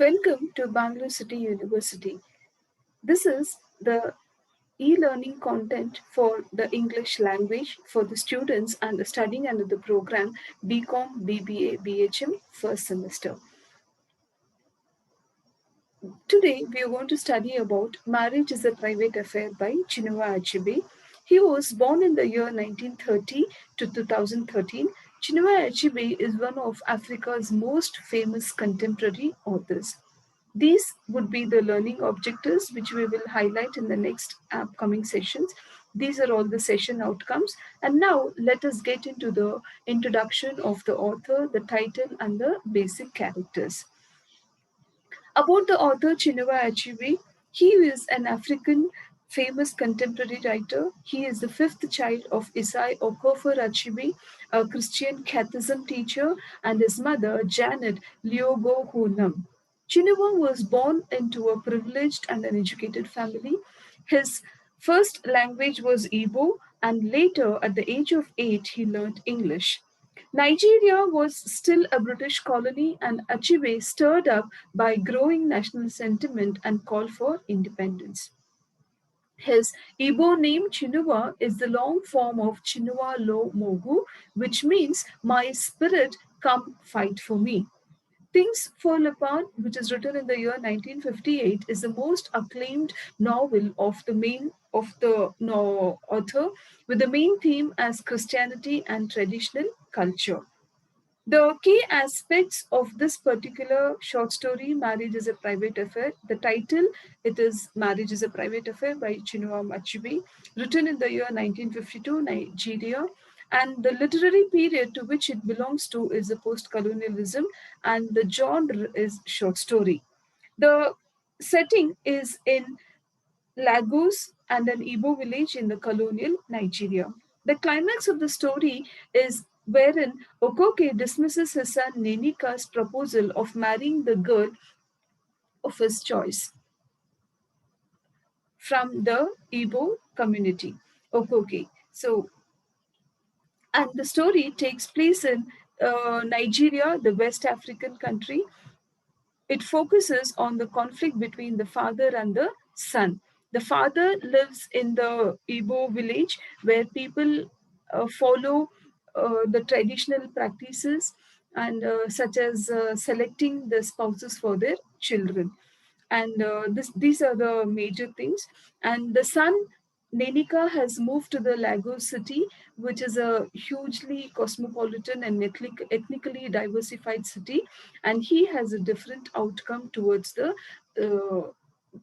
Welcome to Bangalore City University. This is the e-learning content for the English language for the students and studying under the program BCom, BBA, BHM first semester. Today we are going to study about Marriage is a Private Affair by Chinua Achebe. He was born in the year 1930 to 2013. Chinua Achebe is one of Africa's most famous contemporary authors. These would be the learning objectives which we will highlight in the next upcoming sessions. These are all the session outcomes. And now let us get into the introduction of the author, the title, and the basic characters. About the author Chinua Achebe, he is an African famous contemporary writer. He is the fifth child of Isai Okofor Achebe, a Christian catechism teacher, and his mother Janet Liogo Hunam. Chinua was born into a privileged and an educated family. His first language was Igbo, and later, at the age of 8, he learned English. Nigeria was still a British colony, and Achebe stirred up by growing national sentiment and call for independence. His Igbo name Chinua is the long form of Chinua Lo Mogu, which means my spirit come fight for me. Things Fall Apart, which is written in the year 1958, is the most acclaimed novel of the author, with the main theme as Christianity and traditional culture. The key aspects of this particular short story, Marriage is a Private Affair, the title, it is Marriage is a Private Affair by Chinua Achebe, written in the year 1952, Nigeria, and the literary period to which it belongs to is the post-colonialism, and the genre is short story. The setting is in Lagos and an Igbo village in the colonial Nigeria. The climax of the story is wherein Okoke dismisses his son Nenika's proposal of marrying the girl of his choice from the Igbo community, Okoke. So, and the story takes place in Nigeria, the West African country. It focuses on the conflict between the father and the son. The father lives in the Igbo village where people follow the traditional practices and such as selecting the spouses for their children. And these are the major things. And the son, Nenika, has moved to the Lagos city, which is a hugely cosmopolitan and ethnically diversified city, and he has a different outcome towards the uh,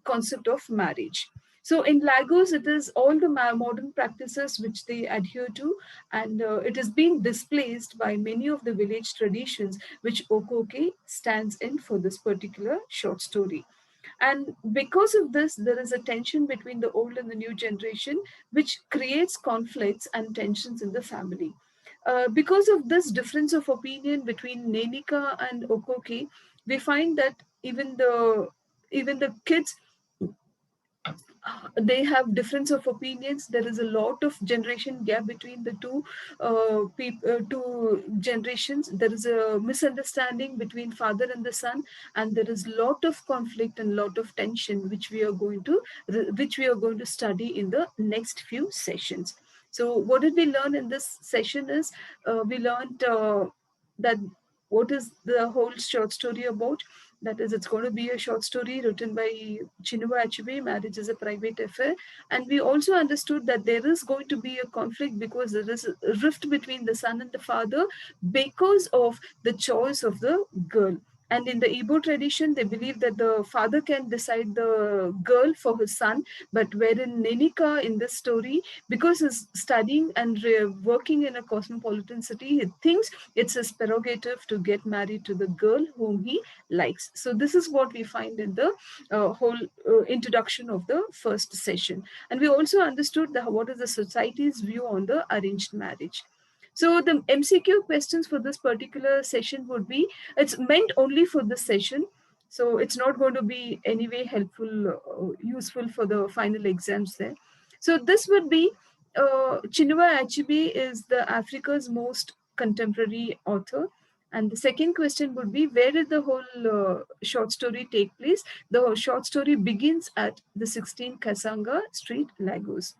concept of marriage. So in Lagos, it is all the modern practices which they adhere to, and it is being displaced by many of the village traditions which Okoke stands in for this particular short story. And because of this, there is a tension between the old and the new generation, which creates conflicts and tensions in the family. Because of this difference of opinion between Nenika and Okoke, we find that even the kids, they have difference of opinions. There is a lot of generation gap between the two generations. There is a misunderstanding between father and the son, and there is lot of conflict and lot of tension which we are going to study in the next few sessions. So what did we learn in this session is we learned that what is the whole short story about. That is, it's going to be a short story written by Chinua Achebe, Marriage is a Private Affair. And we also understood that there is going to be a conflict because there is a rift between the son and the father because of the choice of the girl. And in the Igbo tradition, they believe that the father can decide the girl for his son. But wherein Nenika in this story, because he's studying and working in a cosmopolitan city, he thinks it's his prerogative to get married to the girl whom he likes. So this is what we find in the whole introduction of the first session. And we also understood what is the society's view on the arranged marriage. So the MCQ questions for this particular session would be, it's meant only for this session. So it's not going to be anyway helpful, useful for the final exams there. So this would be, Chinua Achebe is the Africa's most contemporary author. And the second question would be, where did the whole short story take place? The short story begins at the 16 Kasanga Street, Lagos.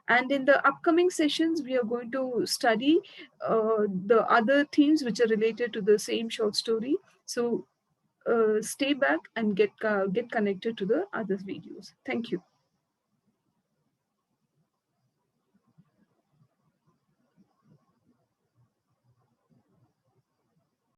And in the upcoming sessions, we are going to study the other themes which are related to the same short story. So stay back and get connected to the other videos. Thank you.